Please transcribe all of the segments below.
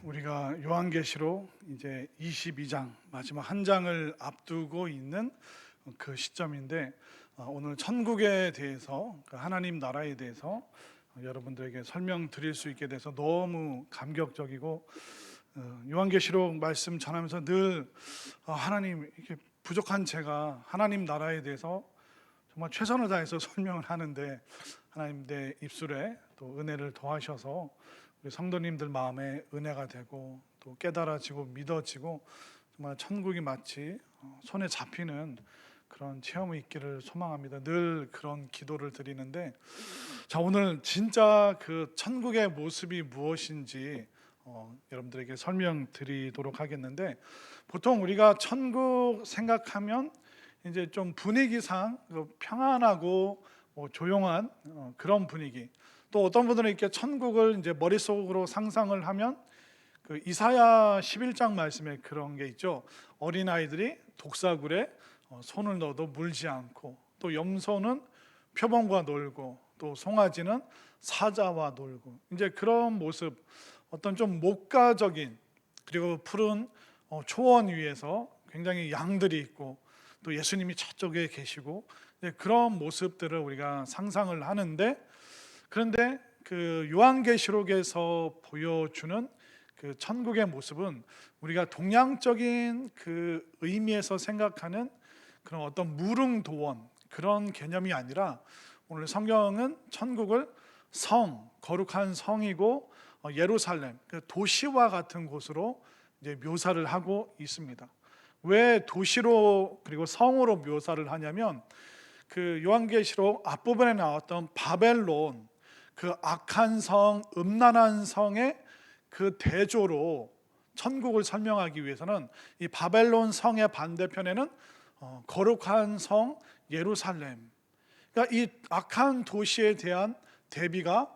우리가 요한계시록 이제 22장 마지막 한 장을 앞두고 있는 그 시점인데, 오늘 천국에 대해서, 그 하나님 나라에 대해서 여러분들에게 설명드릴 수 있게 돼서 너무 감격적이고, 요한계시록 말씀 전하면서 늘 하나님, 이렇게 부족한 제가 하나님 나라에 대해서 정말 최선을 다해서 설명을 하는데 하나님 내 입술에 또 은혜를 더하셔서 우리 성도님들 마음에 은혜가 되고 또 깨달아지고 믿어지고 정말 천국이 마치 손에 잡히는 그런 체험이 있기를 소망합니다. 늘 그런 기도를 드리는데, 자, 오늘 진짜 그 천국의 모습이 무엇인지 여러분들에게 설명드리도록 하겠는데, 보통 우리가 천국 생각하면 이제 좀 분위기상 평안하고 조용한 그런 분위기, 또 어떤 분들은 이렇게 천국을 이제 머릿속으로 상상을 하면 그 이사야 11장 말씀에 그런 게 있죠. 어린아이들이 독사굴에 손을 넣어도 물지 않고, 또 염소는 표범과 놀고, 또 송아지는 사자와 놀고, 이제 그런 모습, 어떤 좀 목가적인, 그리고 푸른 초원 위에서 굉장히 양들이 있고 또 예수님이 저쪽에 계시고, 그런 모습들을 우리가 상상을 하는데, 그런데 그 요한계시록에서 보여주는 그 천국의 모습은 우리가 동양적인 그 의미에서 생각하는 그런 어떤 무릉도원, 그런 개념이 아니라, 오늘 성경은 천국을 성, 거룩한 성이고 예루살렘, 그 도시와 같은 곳으로 이제 묘사를 하고 있습니다. 왜 도시로 그리고 성으로 묘사를 하냐면, 그 요한계시록 앞부분에 나왔던 바벨론, 그 악한 성, 음란한 성의 그 대조로 천국을 설명하기 위해서는 이 바벨론 성의 반대편에는 거룩한 성 예루살렘, 그러니까 이 악한 도시에 대한 대비가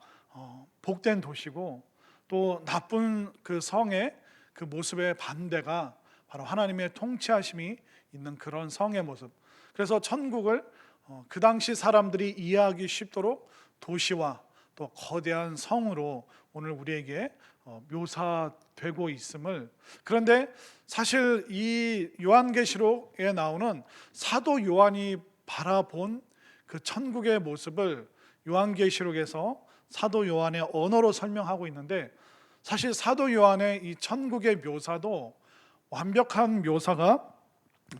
복된 도시고, 또 나쁜 그 성의 그 모습의 반대가 바로 하나님의 통치하심이 있는 그런 성의 모습. 그래서 천국을 그 당시 사람들이 이해하기 쉽도록 도시와 또 거대한 성으로 오늘 우리에게 묘사되고 있음을, 그런데 사실 이 요한계시록에 나오는 사도 요한이 바라본 그 천국의 모습을 요한계시록에서 사도 요한의 언어로 설명하고 있는데, 사실 사도 요한의 이 천국의 묘사도 완벽한 묘사가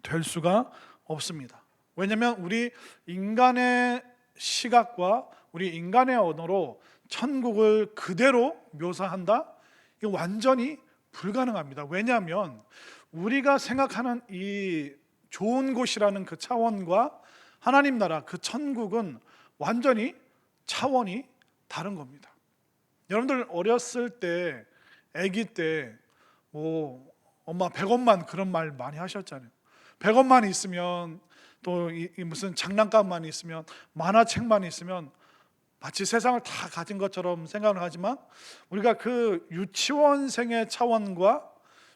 될 수가 없습니다. 왜냐하면 우리 인간의 시각과 우리 인간의 언어로 천국을 그대로 묘사한다? 이게 완전히 불가능합니다. 왜냐하면 우리가 생각하는 이 좋은 곳이라는 그 차원과 하나님 나라, 그 천국은 완전히 차원이 다른 겁니다. 여러분들 어렸을 때, 아기 때 엄마 100원만, 그런 말 많이 하셨잖아요. 100원만 있으면, 또 무슨 장난감만 있으면, 만화책만 있으면 마치 세상을 다 가진 것처럼 생각을 하지만, 우리가 그 유치원생의 차원과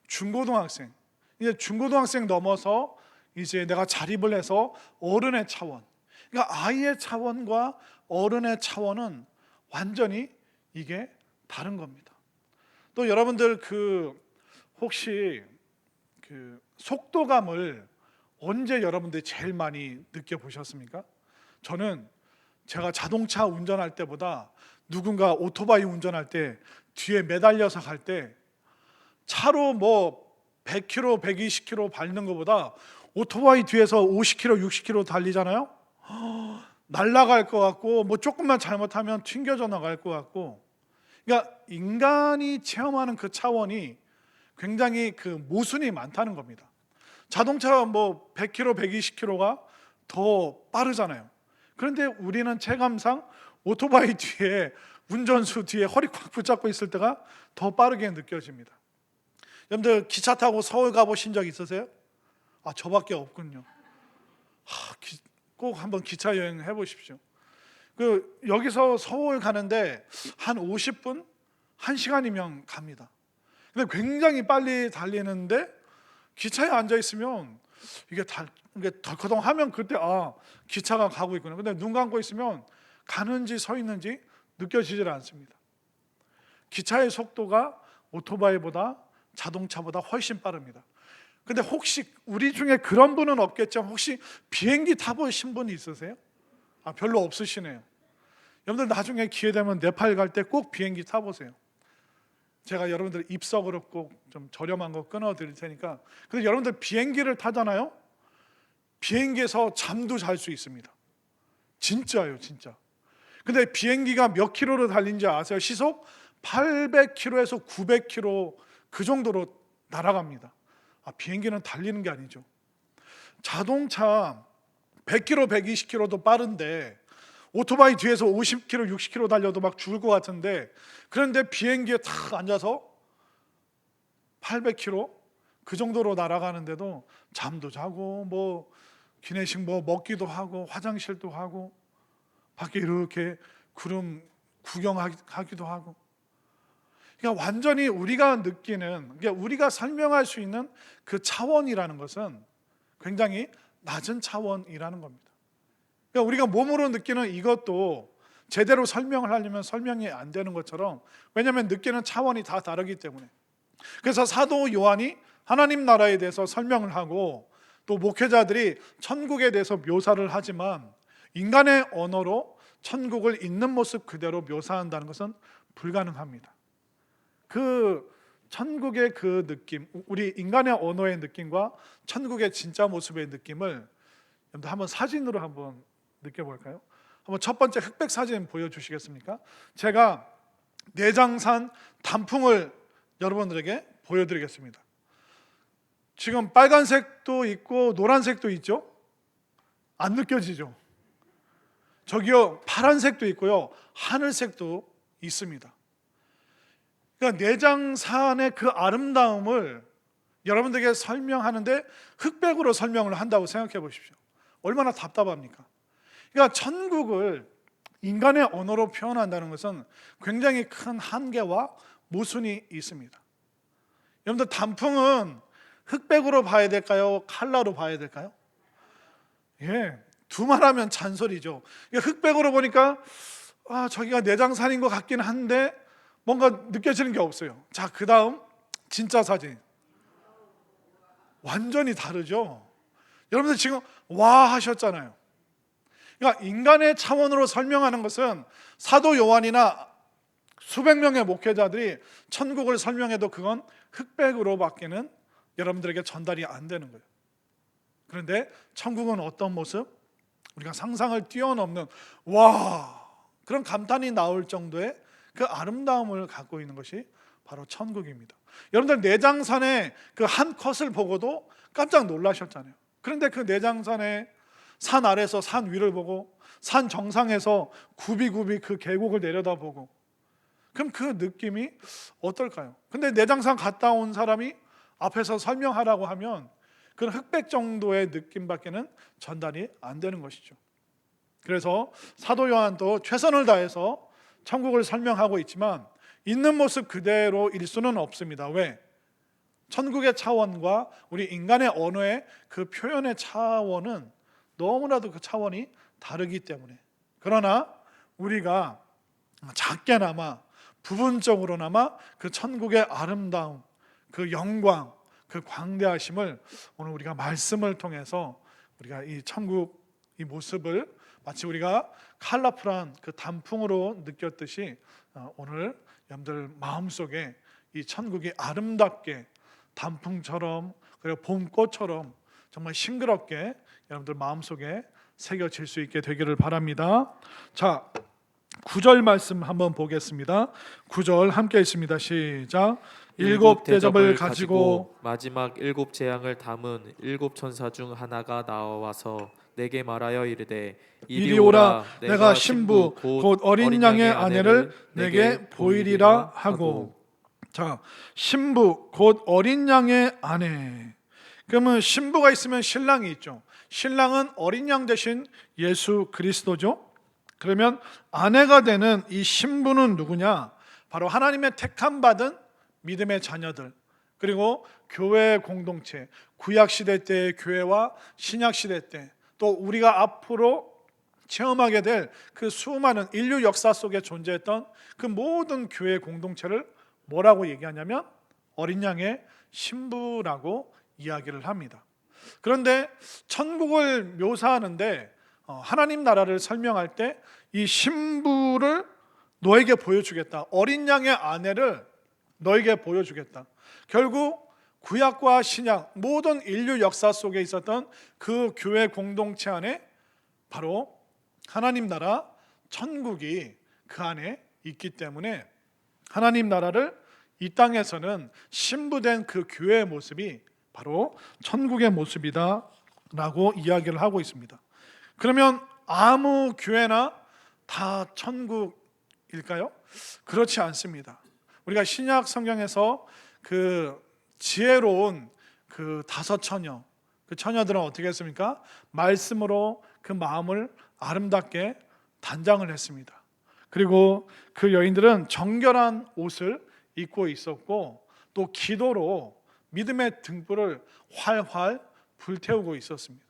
중고등학생, 이제 중고등학생 넘어서 이제 내가 자립을 해서 어른의 차원, 그러니까 아이의 차원과 어른의 차원은 완전히 이게 다른 겁니다. 또 여러분들 혹시 그 속도감을 언제 여러분들이 제일 많이 느껴보셨습니까? 저는 제가 자동차 운전할 때보다 누군가 오토바이 운전할 때 뒤에 매달려서 갈 때, 차로 100km, 120km 밟는 것보다 오토바이 뒤에서 50km, 60km 달리잖아요. 날아갈 것 같고, 조금만 잘못하면 튕겨져 나갈 것 같고, 그러니까 인간이 체험하는 그 차원이 굉장히 그 모순이 많다는 겁니다. 자동차가 100km, 120km가 더 빠르잖아요. 그런데 우리는 체감상 오토바이 뒤에, 운전수 뒤에 허리 꽉 붙잡고 있을 때가 더 빠르게 느껴집니다. 여러분들 기차 타고 서울 가보신 적 있으세요? 저밖에 없군요. 꼭 한번 기차 여행 해보십시오. 여기서 서울 가는데 한 50분, 1시간이면 갑니다. 근데 굉장히 빨리 달리는데 기차에 앉아 있으면 이게 덜커덩하면 그때 기차가 가고 있구나. 근데 눈 감고 있으면 가는지 서 있는지 느껴지질 않습니다. 기차의 속도가 오토바이보다 자동차보다 훨씬 빠릅니다. 근데 혹시 우리 중에 그런 분은 없겠죠? 혹시 비행기 타보신 분이 있으세요? 별로 없으시네요. 여러분들 나중에 기회 되면 네팔 갈 때 꼭 비행기 타보세요. 제가 여러분들 입석으로 꼭 좀 저렴한 거 끊어 드릴 테니까. 근데 여러분들 비행기를 타잖아요. 비행기에서 잠도 잘 수 있습니다. 진짜예요, 진짜. 근데 비행기가 몇 킬로로 달린지 아세요? 시속 800km에서 900km 그 정도로 날아갑니다. 비행기는 달리는 게 아니죠. 자동차 100km, 120km도 빠른데 오토바이 뒤에서 50km, 60km 달려도 막 죽을 것 같은데, 그런데 비행기에 탁 앉아서 800km 그 정도로 날아가는데도 잠도 자고 뭐 기내식 뭐 먹기도 하고 화장실도 하고 밖에 이렇게 구름 구경하기도 하고. 그러니까 완전히 우리가 느끼는, 그러니까 우리가 설명할 수 있는 그 차원이라는 것은 굉장히 낮은 차원이라는 겁니다. 그러니까 우리가 몸으로 느끼는 이것도 제대로 설명을 하려면 설명이 안 되는 것처럼, 왜냐하면 느끼는 차원이 다 다르기 때문에. 그래서 사도 요한이 하나님 나라에 대해서 설명을 하고 또 목회자들이 천국에 대해서 묘사를 하지만 인간의 언어로 천국을 있는 모습 그대로 묘사한다는 것은 불가능합니다. 그 천국의 그 느낌, 우리 인간의 언어의 느낌과 천국의 진짜 모습의 느낌을 한번 사진으로 한번 느껴볼까요? 한번 첫 번째 흑백 사진 보여주시겠습니까? 제가 내장산 단풍을 여러분들에게 보여드리겠습니다. 지금 빨간색도 있고 노란색도 있죠? 안 느껴지죠? 저기요, 파란색도 있고요, 하늘색도 있습니다. 그러니까 내장산의 그 아름다움을 여러분들에게 설명하는데 흑백으로 설명을 한다고 생각해 보십시오. 얼마나 답답합니까? 그러니까 천국을 인간의 언어로 표현한다는 것은 굉장히 큰 한계와 모순이 있습니다. 여러분들 단풍은 흑백으로 봐야 될까요? 칼라로 봐야 될까요? 두말하면 잔소리죠. 흑백으로 보니까 저기가 내장산인 것 같긴 한데 뭔가 느껴지는 게 없어요. 자, 그 다음 진짜 사진. 완전히 다르죠. 여러분들 지금 와 하셨잖아요. 그러니까 인간의 차원으로 설명하는 것은 사도 요한이나 수백 명의 목회자들이 천국을 설명해도 그건 흑백으로 밖에는 여러분들에게 전달이 안 되는 거예요. 그런데 천국은 어떤 모습? 우리가 상상을 뛰어넘는 그런 감탄이 나올 정도의 그 아름다움을 갖고 있는 것이 바로 천국입니다. 여러분들 내장산의 그 한 컷을 보고도 깜짝 놀라셨잖아요. 그런데 그 내장산의 산 아래서 산 위를 보고 산 정상에서 굽이굽이 그 계곡을 내려다보고, 그럼 그 느낌이 어떨까요? 근데 내장산 갔다 온 사람이 앞에서 설명하라고 하면 그런 흑백 정도의 느낌밖에는 전달이 안 되는 것이죠. 그래서 사도 요한도 최선을 다해서 천국을 설명하고 있지만 있는 모습 그대로일 수는 없습니다. 왜? 천국의 차원과 우리 인간의 언어의 그 표현의 차원은 너무나도 그 차원이 다르기 때문에. 그러나 우리가 작게나마 부분적으로나마 그 천국의 아름다움, 그 영광, 그 광대하심을 오늘 우리가 말씀을 통해서 우리가 이 천국 이 모습을 마치 우리가 컬러풀한 그 단풍으로 느꼈듯이 오늘 여러분들 마음속에 이 천국이 아름답게 단풍처럼, 그리고 봄꽃처럼 정말 싱그럽게 여러분들 마음속에 새겨질 수 있게 되기를 바랍니다. 자, 9절 말씀 한번 보겠습니다. 9절 함께 있습니다. 시작. 일곱 대접을 가지고 마지막 일곱 재앙을 담은 일곱 천사 중 하나가 나와서 내게 말하여 이르되 이리 오라. 내가 신부 곧 어린 양의 아내를 내게 보이리라 하고. 자, 신부 곧 어린 양의 아내. 그러면 신부가 있으면 신랑이 있죠. 신랑은 어린 양 대신 예수 그리스도죠. 그러면 아내가 되는 이 신부는 누구냐? 바로 하나님의 택함 받은 믿음의 자녀들, 그리고 교회 공동체, 구약 시대 때의 교회와 신약 시대 때, 또 우리가 앞으로 체험하게 될 그 수많은 인류 역사 속에 존재했던 그 모든 교회 공동체를 뭐라고 얘기하냐면 어린 양의 신부라고 이야기를 합니다. 그런데 천국을 묘사하는데 하나님 나라를 설명할 때 이 신부를 너에게 보여주겠다, 어린 양의 아내를 너에게 보여주겠다. 결국 구약과 신약 모든 인류 역사 속에 있었던 그 교회 공동체 안에 바로 하나님 나라 천국이 그 안에 있기 때문에 하나님 나라를 이 땅에서는 신부된 그 교회의 모습이 바로 천국의 모습이다 라고 이야기를 하고 있습니다. 그러면 아무 교회나 다 천국일까요? 그렇지 않습니다. 우리가 신약 성경에서 그 지혜로운 그 5 처녀, 그 처녀들은 어떻게 했습니까? 말씀으로 그 마음을 아름답게 단장을 했습니다. 그리고 그 여인들은 정결한 옷을 입고 있었고 또 기도로 믿음의 등불을 활활 불태우고 있었습니다.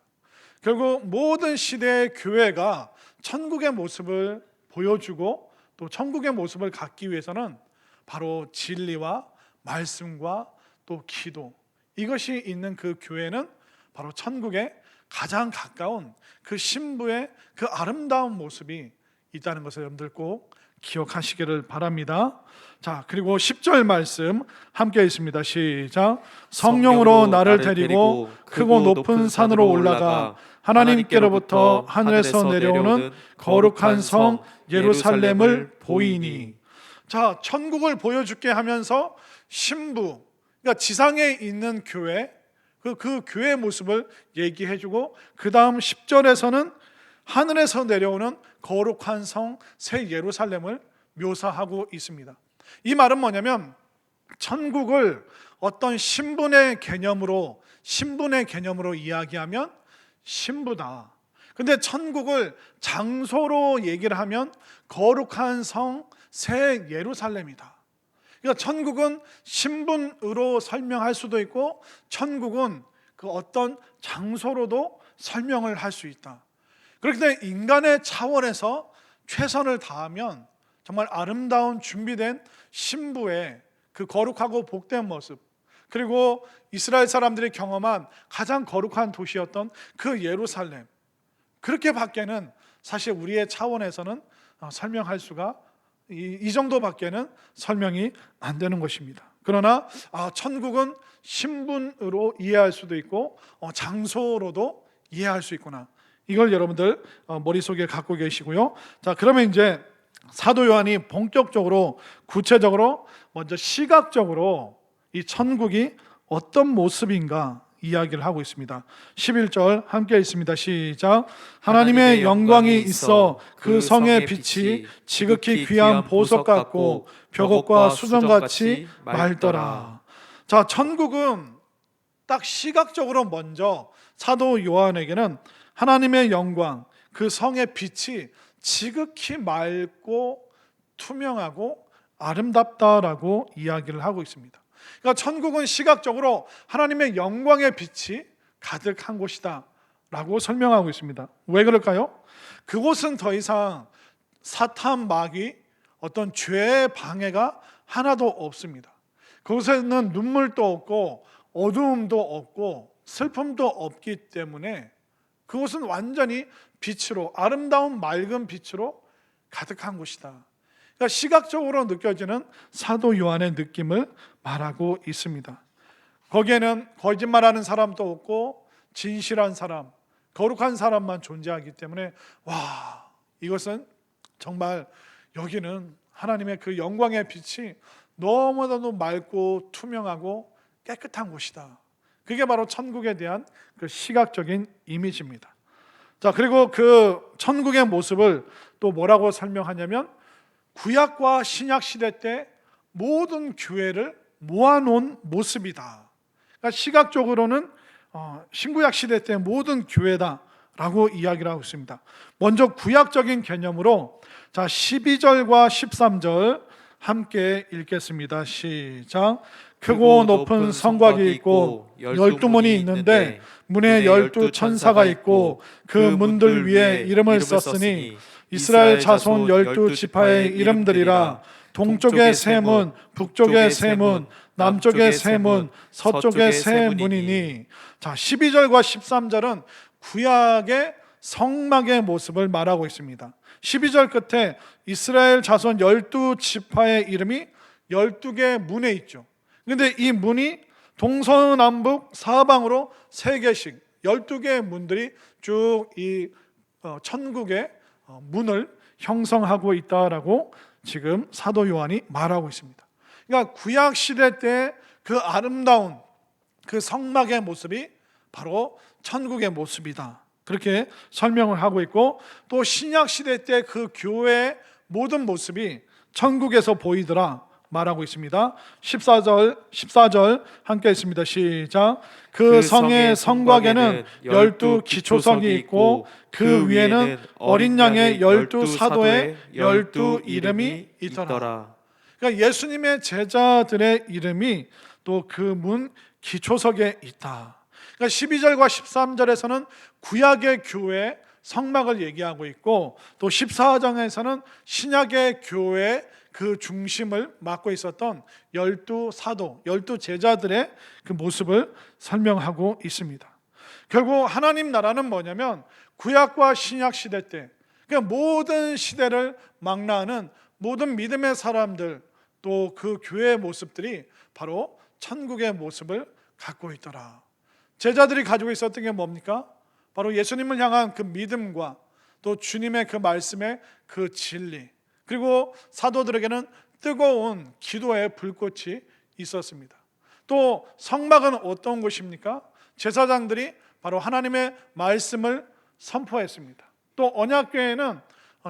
결국 모든 시대의 교회가 천국의 모습을 보여주고 또 천국의 모습을 갖기 위해서는 바로 진리와 말씀과 또 기도, 이것이 있는 그 교회는 바로 천국에 가장 가까운 그 신부의 그 아름다운 모습이 있다는 것을 여러분들 꼭 기억하시기를 바랍니다. 자, 그리고 10절 말씀 함께 있습니다. 시작. 성령으로 나를 데리고 크고 높은 산으로 올라가 하나님께로부터 하늘에서 내려오는 거룩한 성 예루살렘을 보이니. 자, 천국을 보여줄게 하면서 신부, 그러니까 지상에 있는 교회, 그 교회의 모습을 얘기해주고 그 다음 10절에서는 하늘에서 내려오는 거룩한 성 새 예루살렘을 묘사하고 있습니다. 이 말은 뭐냐면 천국을 어떤 신분의 개념으로 이야기하면 신부다. 근데 천국을 장소로 얘기를 하면 거룩한 성 새 예루살렘이다. 그러니까 천국은 신분으로 설명할 수도 있고 천국은 그 어떤 장소로도 설명을 할 수 있다. 그렇기 때문에 인간의 차원에서 최선을 다하면 정말 아름다운 준비된 신부의 그 거룩하고 복된 모습, 그리고 이스라엘 사람들이 경험한 가장 거룩한 도시였던 그 예루살렘, 그렇게 밖에는 사실 우리의 차원에서는 설명할 수가 이 정도밖에는 설명이 안 되는 것입니다. 그러나 천국은 신분으로 이해할 수도 있고 장소로도 이해할 수 있구나, 이걸 여러분들 머릿속에 갖고 계시고요. 자, 그러면 이제 사도 요한이 본격적으로 구체적으로 먼저 시각적으로 이 천국이 어떤 모습인가 이야기를 하고 있습니다. 11절 함께 있습니다. 시작. 하나님의 영광이 있어 그 성의 빛이 지극히 귀한 보석 같고 벽옥과 수정같이 맑더라. 자, 천국은 딱 시각적으로 먼저 사도 요한에게는 하나님의 영광, 그 성의 빛이 지극히 맑고 투명하고 아름답다라고 이야기를 하고 있습니다. 그러니까 천국은 시각적으로 하나님의 영광의 빛이 가득한 곳이다 라고 설명하고 있습니다. 왜 그럴까요? 그곳은 더 이상 사탄 마귀 어떤 죄의 방해가 하나도 없습니다. 그곳에는 눈물도 없고 어두움도 없고 슬픔도 없기 때문에 그곳은 완전히 빛으로, 아름다운 맑은 빛으로 가득한 곳이다. 그러니까 시각적으로 느껴지는 사도 요한의 느낌을 말하고 있습니다. 거기에는 거짓말하는 사람도 없고 진실한 사람, 거룩한 사람만 존재하기 때문에 이것은 정말 여기는 하나님의 그 영광의 빛이 너무나도 맑고 투명하고 깨끗한 곳이다. 그게 바로 천국에 대한 그 시각적인 이미지입니다. 자, 그리고 그 천국의 모습을 또 뭐라고 설명하냐면 구약과 신약 시대 때 모든 교회를 모아놓은 모습이다. 그러니까 시각적으로는 신구약 시대 때 모든 교회다라고 이야기를 하고 있습니다. 먼저 구약적인 개념으로 자 12절과 13절 함께 읽겠습니다. 시작. 크고 높은 성곽이 있고 12문이 있는데 문에 12천사가 있고 그 문들 위에 이름을 썼으니 이스라엘 자손 12지파의 이름들이라. 동쪽의 세 문, 북쪽의 세 문, 남쪽의 세 문, 서쪽의 세 문이니. 자, 12절과 13절은 구약의 성막의 모습을 말하고 있습니다. 12절 끝에 이스라엘 자손 12지파의 이름이 12개 문에 있죠. 근데 이 문이 동서남북 사방으로 3개씩 12개의 문들이 쭉 이 천국의 문을 형성하고 있다라고 지금 사도 요한이 말하고 있습니다. 그러니까 구약 시대 때 그 아름다운 그 성막의 모습이 바로 천국의 모습이다, 그렇게 설명을 하고 있고, 또 신약 시대 때 그 교회의 모든 모습이 천국에서 보이더라 말하고 있습니다. 14절 함께 있습니다. 시작. 그 성의 성곽에는 12 기초석이 있고 그 위에는 어린 양의 12 사도의 12 이름이 있더라. 그러니까 예수님의 제자들의 이름이 또 그 문 기초석에 있다. 그러니까 12절과 13절에서는 구약의 교회 성막을 얘기하고 있고, 또 14장에서는 신약의 교회 그 중심을 맡고 있었던 12 사도, 12 제자들의 그 모습을 설명하고 있습니다. 결국 하나님 나라는 뭐냐면 구약과 신약 시대 때 그러니까 모든 시대를 망라하는 모든 믿음의 사람들, 또 그 교회의 모습들이 바로 천국의 모습을 갖고 있더라. 제자들이 가지고 있었던 게 뭡니까? 바로 예수님을 향한 그 믿음과 또 주님의 그 말씀의 그 진리, 그리고 사도들에게는 뜨거운 기도의 불꽃이 있었습니다. 또 성막은 어떤 곳입니까? 제사장들이 바로 하나님의 말씀을 선포했습니다. 또 언약궤에는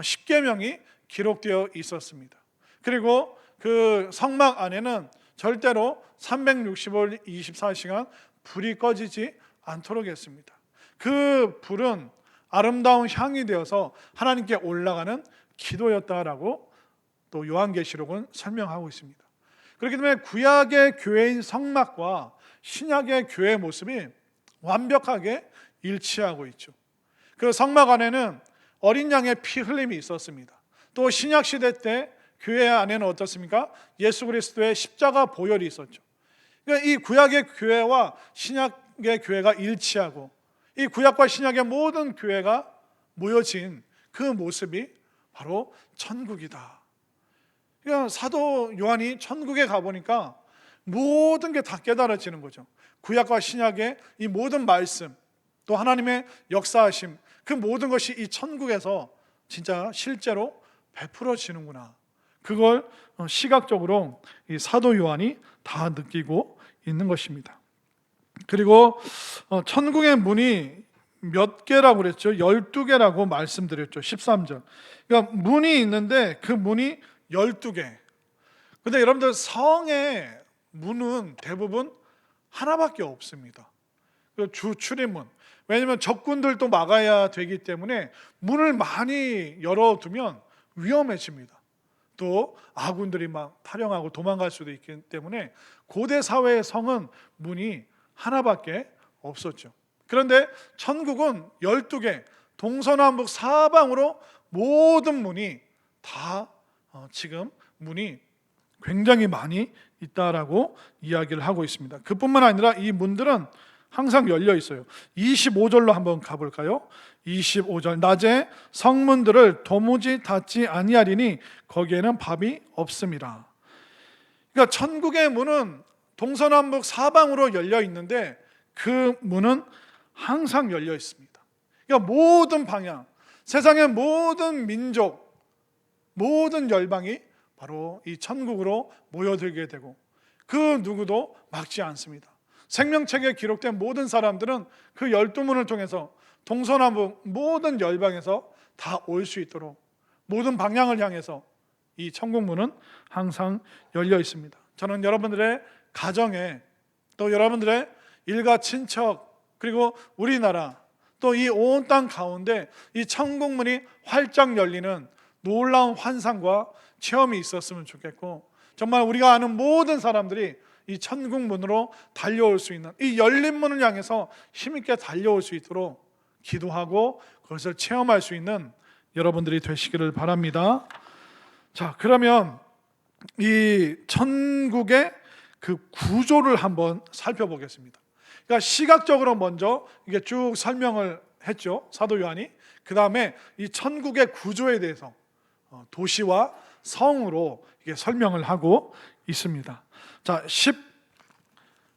십계명이 기록되어 있었습니다. 그리고 그 성막 안에는 절대로 365일 24시간 불이 꺼지지 않도록 했습니다. 그 불은 아름다운 향이 되어서 하나님께 올라가는 기도였다라고 또 요한계시록은 설명하고 있습니다. 그렇기 때문에 구약의 교회인 성막과 신약의 교회의 모습이 완벽하게 일치하고 있죠. 그 성막 안에는 어린 양의 피 흘림이 있었습니다. 또 신약 시대 때 교회 안에는 어떻습니까? 예수 그리스도의 십자가 보혈이 있었죠. 그러니까 이 구약의 교회와 신약의 교회가 일치하고 이 구약과 신약의 모든 교회가 모여진 그 모습이 바로 천국이다. 그러니까 사도 요한이 천국에 가보니까 모든 게 다 깨달아지는 거죠. 구약과 신약의 이 모든 말씀, 또 하나님의 역사하심, 그 모든 것이 이 천국에서 진짜 실제로 베풀어지는구나. 그걸 시각적으로 이 사도 요한이 다 느끼고 있는 것입니다. 그리고 천국의 문이 몇 개라고 그랬죠? 12개라고 말씀드렸죠. 13절. 그러니까 문이 있는데 그 문이 12개. 근데 여러분들 성의 문은 대부분 하나밖에 없습니다. 주 출입문. 왜냐하면 적군들도 막아야 되기 때문에 문을 많이 열어두면 위험해집니다. 또 아군들이 막 탈영하고 도망갈 수도 있기 때문에 고대 사회의 성은 문이 하나밖에 없었죠. 그런데 천국은 12개, 동서남북 사방으로 모든 문이 다 지금 문이 굉장히 많이 있다라고 이야기를 하고 있습니다. 그뿐만 아니라 이 문들은 항상 열려 있어요. 25절로 한번 가볼까요? 25절. 낮에 성문들을 도무지 닫지 아니하리니 거기에는 밤이 없음이라. 그러니까 천국의 문은 동서남북 사방으로 열려 있는데 그 문은 항상 열려 있습니다. 그러니까 모든 방향, 세상의 모든 민족, 모든 열방이 바로 이 천국으로 모여들게 되고 그 누구도 막지 않습니다. 생명책에 기록된 모든 사람들은 그 12문을 통해서 동서남북 모든 열방에서 다 올 수 있도록 모든 방향을 향해서 이 천국문은 항상 열려 있습니다. 저는 여러분들의 가정에, 또 여러분들의 일가 친척, 그리고 우리나라, 또 이 온 땅 가운데 이 천국문이 활짝 열리는 놀라운 환상과 체험이 있었으면 좋겠고, 정말 우리가 아는 모든 사람들이 이 천국문으로 달려올 수 있는, 이 열린 문을 향해서 힘있게 달려올 수 있도록 기도하고 그것을 체험할 수 있는 여러분들이 되시기를 바랍니다. 자, 그러면 이 천국의 그 구조를 한번 살펴보겠습니다. 그러니까 시각적으로 먼저 이게 쭉 설명을 했죠, 사도 요한이. 그 다음에 이 천국의 구조에 대해서 도시와 성으로 이게 설명을 하고 있습니다. 자,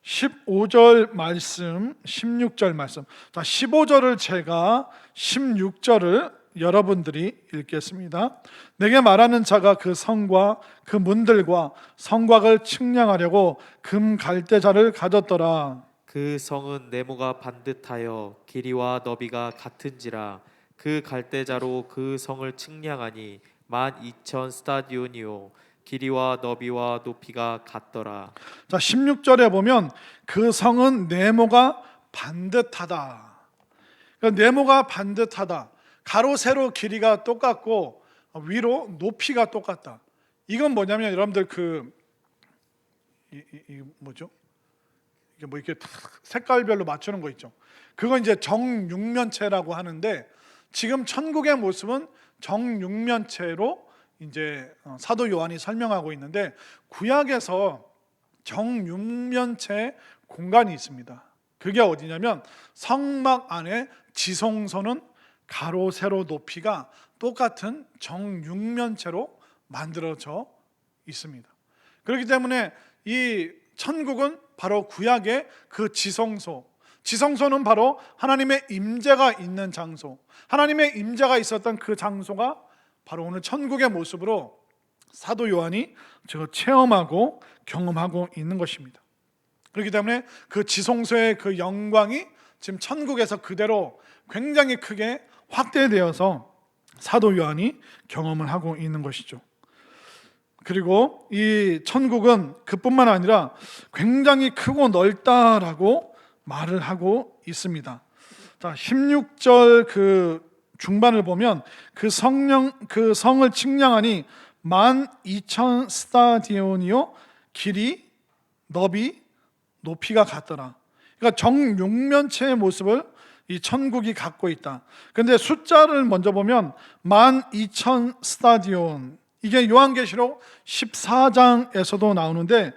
15절 말씀, 16절 말씀. 자, 15절을 제가 16절을 여러분들이 읽겠습니다. 내게 말하는 자가 그 성과 그 문들과 성곽을 측량하려고 금 갈대자를 가졌더라. 그 성은 네모가 반듯하여 길이와 너비가 같은지라 그 갈대자로 그 성을 측량하니 12,000 스타디온이요 길이와 너비와 높이가 같더라. 자, 16절에 보면 그 성은 네모가 반듯하다. 그러니까 네모가 반듯하다. 가로 세로 길이가 똑같고 위로 높이가 똑같다. 이건 뭐냐면 여러분들 뭐죠? 이게 뭐 이렇게 색깔별로 맞추는 거 있죠. 그건 이제 정육면체라고 하는데 지금 천국의 모습은 정육면체로 이제 사도 요한이 설명하고 있는데 구약에서 정육면체 공간이 있습니다. 그게 어디냐면 성막 안에 지성소는 가로 세로 높이가 똑같은 정육면체로 만들어져 있습니다. 그렇기 때문에 이 천국은 바로 구약의 그 지성소는 바로 하나님의 임재가 있는 장소, 하나님의 임재가 있었던 그 장소가 바로 오늘 천국의 모습으로 사도 요한이 체험하고 경험하고 있는 것입니다. 그렇기 때문에 그 지성소의 그 영광이 지금 천국에서 그대로 굉장히 크게 확대되어서 사도 요한이 경험을 하고 있는 것이죠. 그리고 이 천국은 그뿐만 아니라 굉장히 크고 넓다라고 말을 하고 있습니다. 자, 16절 그 중반을 보면 그 성을 측량하니 12,000 스타디온이요 길이, 너비, 높이가 같더라. 그러니까 정육면체의 모습을 이 천국이 갖고 있다. 그런데 숫자를 먼저 보면 12,000 스타디온, 이게 요한계시록 14장에서도 나오는데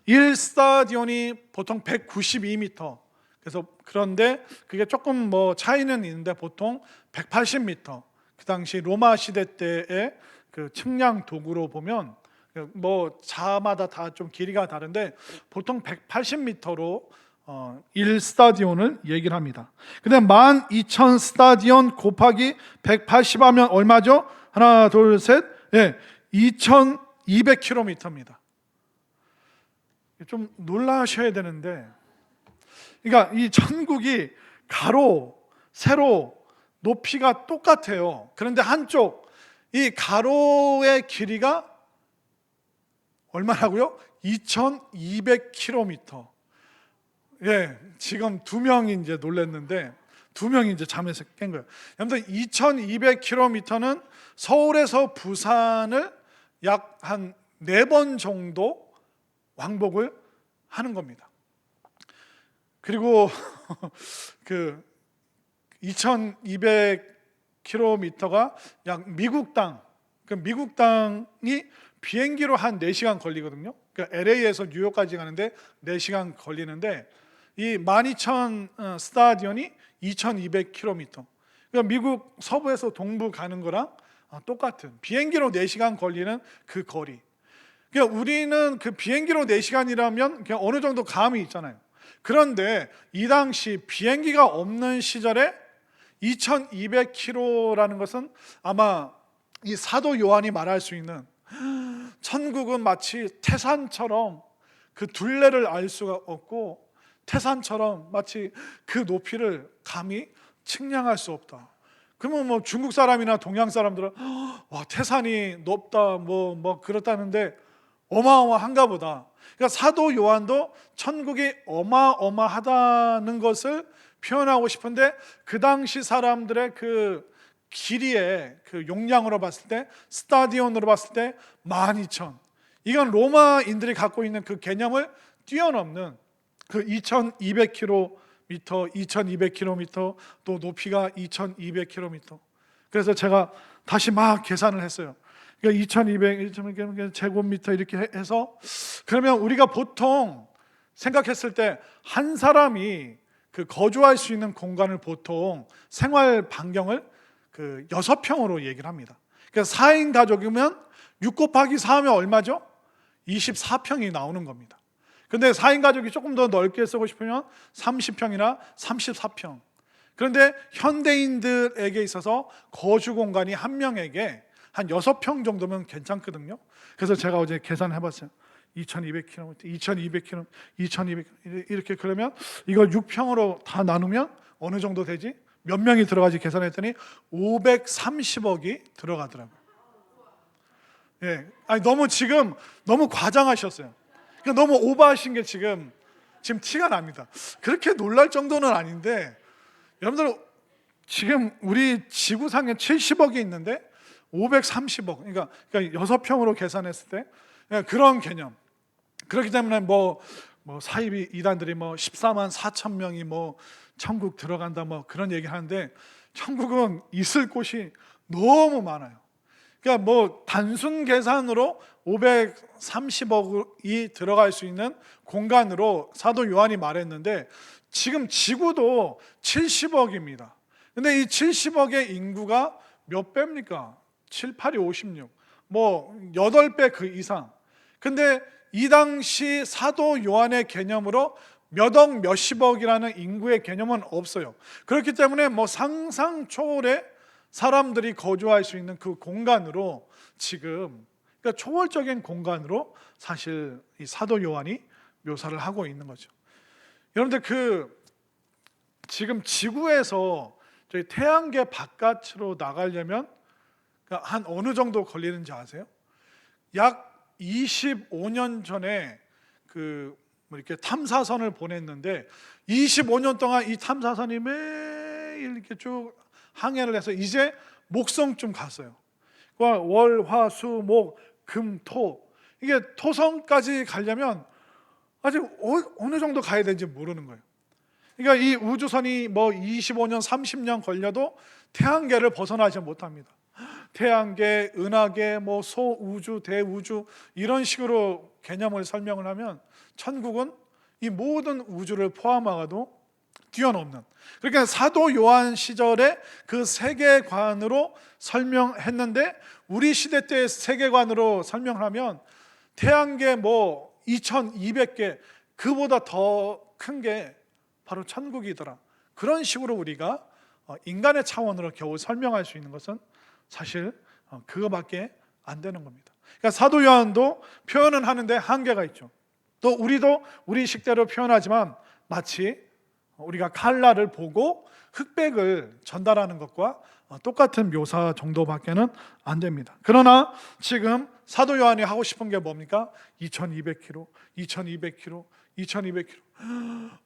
1스타디온이 보통 192m. 그래서 그런데 그게 조금 뭐 차이는 있는데 보통 180m. 그 당시 로마 시대 때의 그 측량 도구로 보면 뭐 자마다 다 좀 길이가 다른데 보통 180m로 1스타디온을 얘기를 합니다. 근데 12,000 스타디온 곱하기 180 하면 얼마죠? 하나, 둘, 셋. 예, 2,200km입니다. 좀 놀라셔야 되는데, 그러니까 이 천국이 가로, 세로, 높이가 똑같아요. 그런데 한쪽 이 가로의 길이가 얼마라고요? 2,200km. 예, 지금 두 명이 이제 놀랐는데 두 명이 이제 잠에서 깬 거예요. 여러분들 2,200km는 서울에서 부산을 약 한 4번 정도 왕복을 하는 겁니다. 그리고 그 2,200km가 약 미국 땅이 비행기로 한 4시간 걸리거든요. 그러니까 LA에서 뉴욕까지 가는데 4시간 걸리는데 이 12,000 스타디온이 2,200km. 그러니까 미국 서부에서 동부 가는 거랑 똑같은 비행기로 4시간 걸리는 그 거리. 그러니까 우리는 그 비행기로 4시간이라면 그냥 어느 정도 감이 있잖아요. 그런데 이 당시 비행기가 없는 시절에 2,200km라는 것은 아마 이 사도 요한이 말할 수 있는 천국은 마치 태산처럼 그 둘레를 알 수가 없고 태산처럼 마치 그 높이를 감히 측량할 수 없다. 그러면 뭐 중국 사람이나 동양 사람들은 와 태산이 높다 뭐 그렇다는데 어마어마한가 보다. 그러니까 사도 요한도 천국이 어마어마하다는 것을 표현하고 싶은데 그 당시 사람들의 그 길이의 그 용량으로 봤을 때 스타디온으로 봤을 때 12,000. 이건 로마인들이 갖고 있는 그 개념을 뛰어넘는 그 2,200km, 2,200km 또 높이가 2,200km. 그래서 제가 다시 막 계산을 했어요. 그러니까 2200 제곱미터 이렇게 해서, 그러면 우리가 보통 생각했을 때 한 사람이 그 거주할 수 있는 공간을 보통 생활 반경을 그 6평으로 얘기를 합니다. 그러니까 4인 가족이면 6 곱하기 4하면 얼마죠? 24평이 나오는 겁니다. 근데 4인 가족이 조금 더 넓게 쓰고 싶으면 30평이나 34평. 그런데 현대인들에게 있어서 거주 공간이 한 명에게 한 6평 정도면 괜찮거든요. 그래서 제가 어제 계산해 봤어요. 2200km, 2200km, 2200 이렇게. 그러면 이걸 6평으로 다 나누면 어느 정도 되지? 몇 명이 들어가지 계산했더니 530억이 들어가더라고요. 예, 아니 너무 과장하셨어요. 그러니까 너무 오버하신 게 지금 티가 납니다. 그렇게 놀랄 정도는 아닌데, 여러분들 지금 우리 지구상에 70억이 있는데 530억, 그러니까 6평으로 계산했을 때 그런 개념. 그렇기 때문에 뭐 사이비 이단들이 14만 4천 명이 천국 들어간다 그런 얘기 하는데, 천국은 있을 곳이 너무 많아요. 그러니까 단순 계산으로 530억이 들어갈 수 있는 공간으로 사도 요한이 말했는데, 지금 지구도 70억입니다. 근데 이 70억의 인구가 몇 배입니까? 7, 8이 56, 8배 그 이상. 근데 이 당시 사도 요한의 개념으로 몇억 몇십억이라는 인구의 개념은 없어요. 그렇기 때문에 상상 초월의 사람들이 거주할 수 있는 그 공간으로 지금, 그러니까 초월적인 공간으로 사실 이 사도 요한이 묘사를 하고 있는 거죠. 여러분들 지금 지구에서 저희 태양계 바깥으로 나가려면 한 어느 정도 걸리는지 아세요? 약 25년 전에 이렇게 탐사선을 보냈는데 25년 동안 이 탐사선이 매일 이렇게 쭉 항해를 해서 이제 목성쯤 갔어요. 월, 화, 수, 목, 금, 토. 이게 토성까지 가려면 아직 어느 정도 가야 되는지 모르는 거예요. 그러니까 이 우주선이 25년, 30년 걸려도 태양계를 벗어나지 못합니다. 태양계, 은하계, 소우주, 대우주 이런 식으로 개념을 설명을 하면 천국은 이 모든 우주를 포함하고도 뛰어넘는, 그러니까 사도 요한 시절의 그 세계관으로 설명했는데, 우리 시대 때의 세계관으로 설명하면 태양계 2200개, 그보다 더 큰 게 바로 천국이더라. 그런 식으로 우리가 인간의 차원으로 겨우 설명할 수 있는 것은 사실 그거밖에 안 되는 겁니다. 그러니까 사도 요한도 표현은 하는데 한계가 있죠. 또 우리도 우리 식대로 표현하지만 마치 우리가 칼라를 보고 흑백을 전달하는 것과 똑같은 묘사 정도밖에는 안 됩니다. 그러나 지금 사도 요한이 하고 싶은 게 뭡니까? 2200km, 2200km, 2200km.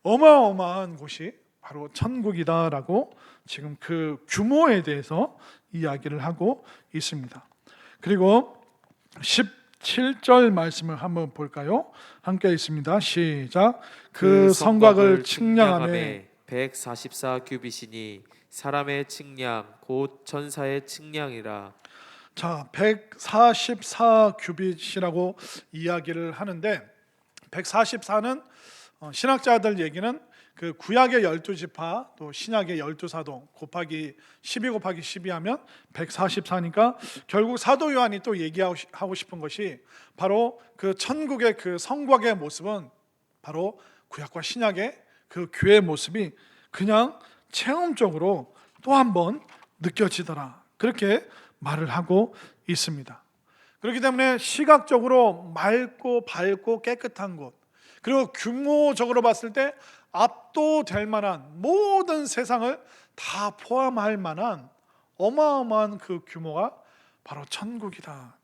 어마어마한 곳이 바로 천국이다라고 지금 그 규모에 대해서 이야기를 하고 있습니다. 그리고 17절 말씀을 한번 볼까요? 함께 있습니다. 시작. 그 성곽을 측량하매 144 규빗이니 사람의 측량 곧 천사의 측량이라. 자, 144 규빗이라고 이야기를 하는데, 144는 신학자들 얘기는 그 구약의 12지파 또 신약의 12사도 곱하기 12 곱하기 12 하면 144니까 결국 사도 요한이 또 얘기하고 싶은 것이 바로 그 천국의 그 성곽의 모습은 바로 구약과 신약의 그 교회의 모습이 그냥 체험적으로 또 한 번 느껴지더라, 그렇게 말을 하고 있습니다. 그렇기 때문에 시각적으로 맑고 밝고 깨끗한 곳, 그리고 규모적으로 봤을 때 압도될 만한, 모든 세상을 다 포함할 만한 어마어마한 그 규모가 바로 천국이다.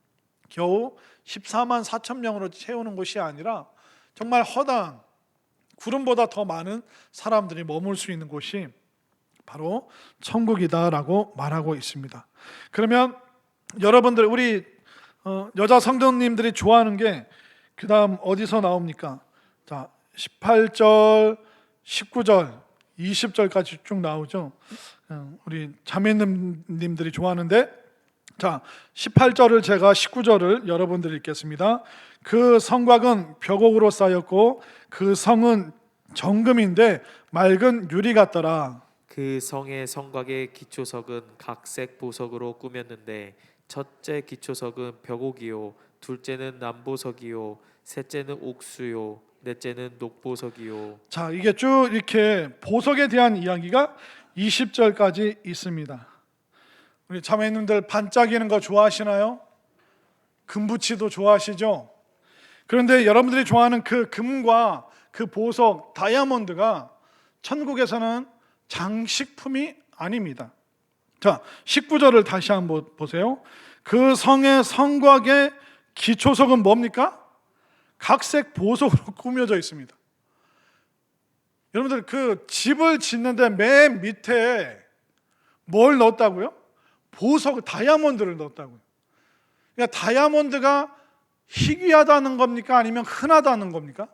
겨우 14만 4천 명으로 채우는 곳이 아니라 정말 허다한, 구름보다 더 많은 사람들이 머물 수 있는 곳이 바로 천국이다라고 말하고 있습니다. 그러면 여러분들, 우리 여자 성도님들이 좋아하는 게 그 다음 어디서 나옵니까? 자, 18절, 19절, 20절까지 쭉 나오죠. 우리 자매님들이 좋아하는데, 자, 18절을 제가 19절을 여러분들 읽겠습니다. 그 성곽은 벽옥으로 쌓였고 그 성은 정금인데 맑은 유리 같더라. 그 성의 성곽의 기초석은 각색 보석으로 꾸몄는데 첫째 기초석은 벽옥이요 둘째는 남보석이요 셋째는 옥수요 넷째는 녹보석이요. 자, 이게 쭉 이렇게 보석에 대한 이야기가 20절까지 있습니다. 우리 자매님들 반짝이는 거 좋아하시나요? 금붙이도 좋아하시죠? 그런데 여러분들이 좋아하는 그 금과 그 보석, 다이아몬드가 천국에서는 장식품이 아닙니다. 자, 19절을 다시 한번 보세요. 그 성의 성곽의 기초석은 뭡니까? 각색 보석으로 꾸며져 있습니다. 여러분들 그 집을 짓는데 맨 밑에 뭘 넣었다고요? 보석, 다이아몬드를 넣었다고요. 그러니까 다이아몬드가 희귀하다는 겁니까? 아니면 흔하다는 겁니까?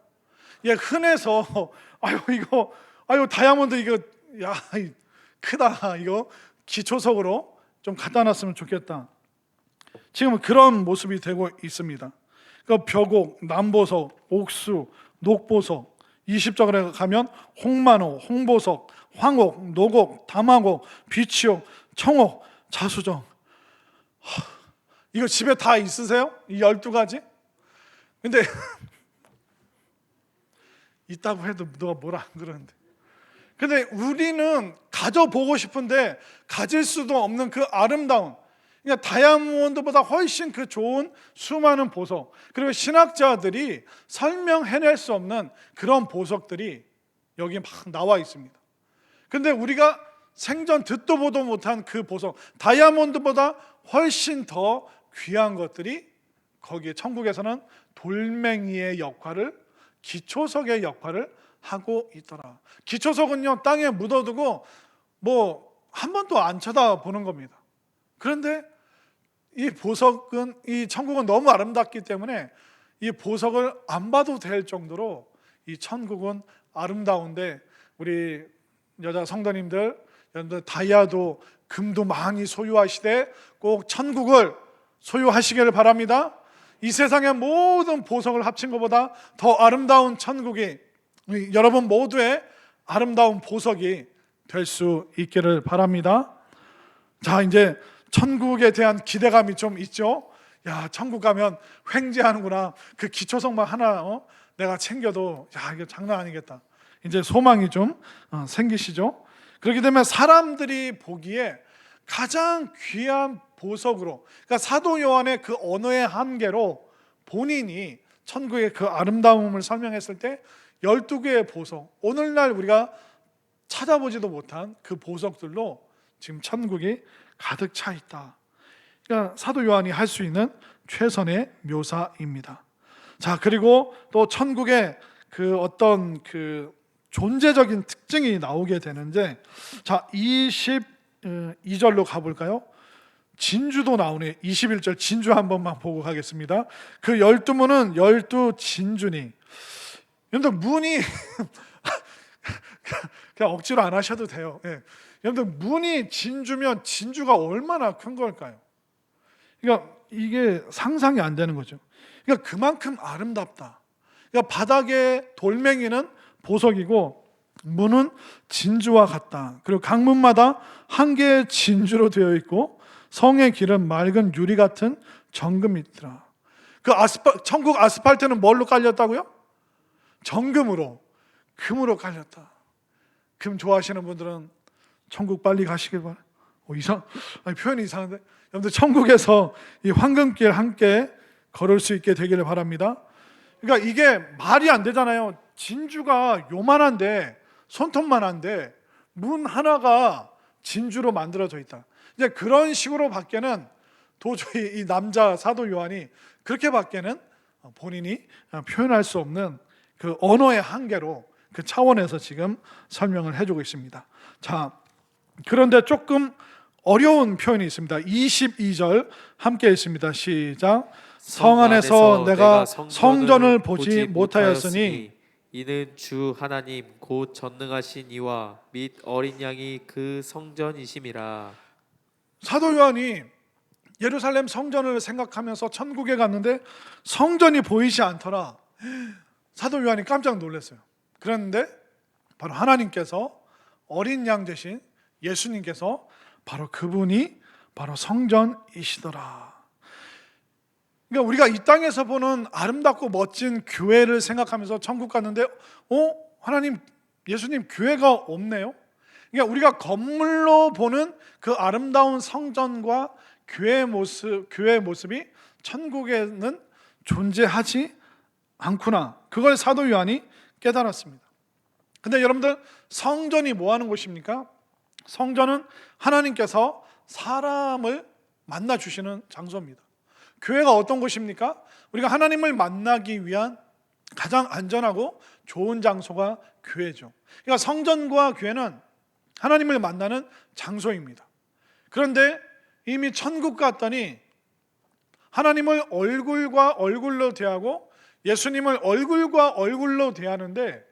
예, 흔해서 아유 다이아몬드 이거 야 크다 이거 기초석으로 좀 갖다 놨으면 좋겠다. 지금 그런 모습이 되고 있습니다. 그 벽옥, 남보석, 옥수, 녹보석, 20절에 가면 홍만호, 홍보석, 황옥, 녹옥, 담화옥, 비치옥, 청옥, 자수정. 이거 집에 다 있으세요? 이 12가지? 근데 있다고 해도 누가 뭐라 안 그러는데. 근데 우리는 가져보고 싶은데 가질 수도 없는 그 아름다운, 그러니까 다이아몬드보다 훨씬 그 좋은 수많은 보석, 그리고 신학자들이 설명해낼 수 없는 그런 보석들이 여기 막 나와 있습니다. 근데 우리가 생전 듣도 보도 못한 그 보석, 다이아몬드보다 훨씬 더 귀한 것들이 거기에 천국에서는 돌멩이의 역할을, 기초석의 역할을 하고 있더라. 기초석은요 땅에 묻어두고 뭐 한 번도 안 쳐다보는 겁니다. 그런데 이 보석은, 이 천국은 너무 아름답기 때문에 이 보석을 안 봐도 될 정도로 이 천국은 아름다운데, 우리 여자 성도님들 여러분들 다이아도 금도 많이 소유하시되 꼭 천국을 소유하시기를 바랍니다. 이 세상의 모든 보석을 합친 것보다 더 아름다운 천국이 여러분 모두의 아름다운 보석이 될 수 있기를 바랍니다. 자, 이제 천국에 대한 기대감이 좀 있죠. 야, 천국 가면 횡재하는구나. 그 기초석만 하나 내가 챙겨도 야, 이게 장난 아니겠다. 이제 소망이 좀 생기시죠. 그렇게 되면 사람들이 보기에 가장 귀한 보석으로, 그러니까 사도 요한의 그 언어의 한계로 본인이 천국의 그 아름다움을 설명했을 때 12개의 보석, 오늘날 우리가 찾아보지도 못한 그 보석들로 지금 천국이 가득 차 있다. 그러니까 사도 요한이 할 수 있는 최선의 묘사입니다. 자, 그리고 또 천국의 그 어떤 그 존재적인 특징이 나오게 되는데, 자, 22절로 가볼까요? 진주도 나오네. 21절 진주 한 번만 보고 가겠습니다. 그 12문은 12진주니. 여러분들 문이 그냥 억지로 안 하셔도 돼요. 예. 여러분들 문이 진주면 진주가 얼마나 큰 걸까요? 그러니까 이게 상상이 안 되는 거죠. 그러니까 그만큼 아름답다. 그러니까 바닥에 돌멩이는 보석이고 문은 진주와 같다. 그리고 강문마다 한 개의 진주로 되어 있고 성의 길은 맑은 유리 같은 정금이 있더라. 그 천국 아스팔트는 뭘로 깔렸다고요? 정금으로, 금으로 깔렸다. 금 좋아하시는 분들은 천국 빨리 가시길 바랍니다. 표현이 이상한데, 여러분들 천국에서 이 황금길 함께 걸을 수 있게 되기를 바랍니다. 그러니까 이게 말이 안 되잖아요. 진주가 요만한데, 손톱만한데 문 하나가 진주로 만들어져 있다. 이제 그런 식으로 밖에는 도저히 이 남자 사도 요한이 그렇게 밖에는 본인이 표현할 수 없는 그 언어의 한계로, 그 차원에서 지금 설명을 해주고 있습니다. 자, 그런데 조금 어려운 표현이 있습니다. 22절 함께 있습니다. 시작. 성 안에서 내가 성전을 보지 못하였으니 이는 주 하나님 곧 전능하신 이와 및 어린 양이 그 성전이심이라. 사도 요한이 예루살렘 성전을 생각하면서 천국에 갔는데 성전이 보이지 않더라. 사도 요한이 깜짝 놀랐어요. 그런데 바로 하나님께서 어린 양 되신 예수님께서 바로 그분이 바로 성전이시더라. 그러니까 우리가 이 땅에서 보는 아름답고 멋진 교회를 생각하면서 천국 갔는데 하나님, 예수님 교회가 없네요. 그러니까 우리가 건물로 보는 그 아름다운 성전과 교회의 모습이 천국에는 존재하지 않구나. 그걸 사도 요한이 깨달았습니다. 근데 여러분들, 성전이 뭐 하는 곳입니까? 성전은 하나님께서 사람을 만나 주시는 장소입니다. 교회가 어떤 곳입니까? 우리가 하나님을 만나기 위한 가장 안전하고 좋은 장소가 교회죠. 그러니까 성전과 교회는 하나님을 만나는 장소입니다. 그런데 이미 천국 갔더니 하나님을 얼굴과 얼굴로 대하고 예수님을 얼굴과 얼굴로 대하는데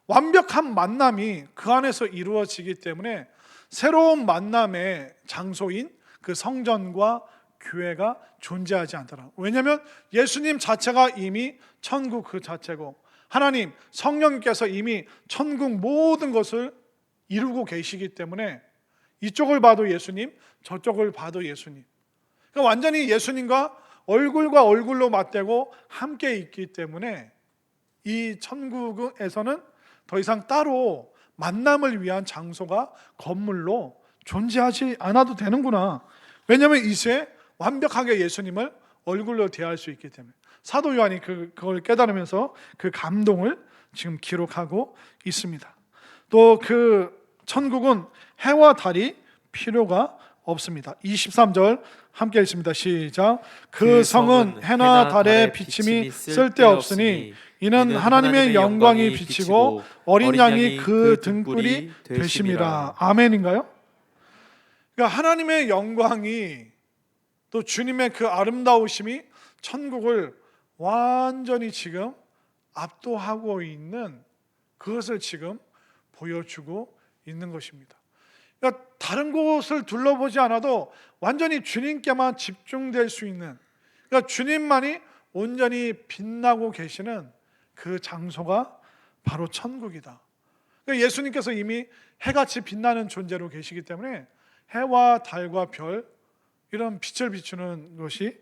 완벽한 만남이 그 안에서 이루어지기 때문에 새로운 만남의 장소인 그 성전과 교회가 존재하지 않더라. 왜냐하면 예수님 자체가 이미 천국 그 자체고 하나님 성령님께서 이미 천국 모든 것을 이루고 계시기 때문에 이쪽을 봐도 예수님, 저쪽을 봐도 예수님. 그러니까 완전히 예수님과 얼굴과 얼굴로 맞대고 함께 있기 때문에 이 천국에서는 더 이상 따로 만남을 위한 장소가 건물로 존재하지 않아도 되는구나. 왜냐하면 이제 완벽하게 예수님을 얼굴로 대할 수 있기 때문에. 사도 요한이 그걸 깨달으면서 그 감동을 지금 기록하고 있습니다. 또 그 천국은 해와 달이 필요가 없습니다. 23절 함께 읽습니다. 시작. 그 성은 해나 달의 비침이 쓸데없으니 이는 하나님의 영광이 비치고 어린 양이 그 등불이 되심이라. 아멘인가요? 그러니까 하나님의 영광이 또 주님의 그 아름다우심이 천국을 완전히 지금 압도하고 있는 그것을 지금 보여주고 있는 것입니다. 그러니까 다른 곳을 둘러보지 않아도 완전히 주님께만 집중될 수 있는, 그러니까 주님만이 온전히 빛나고 계시는 그 장소가 바로 천국이다. 그러니까 예수님께서 이미 해같이 빛나는 존재로 계시기 때문에 해와 달과 별 이런 빛을 비추는 것이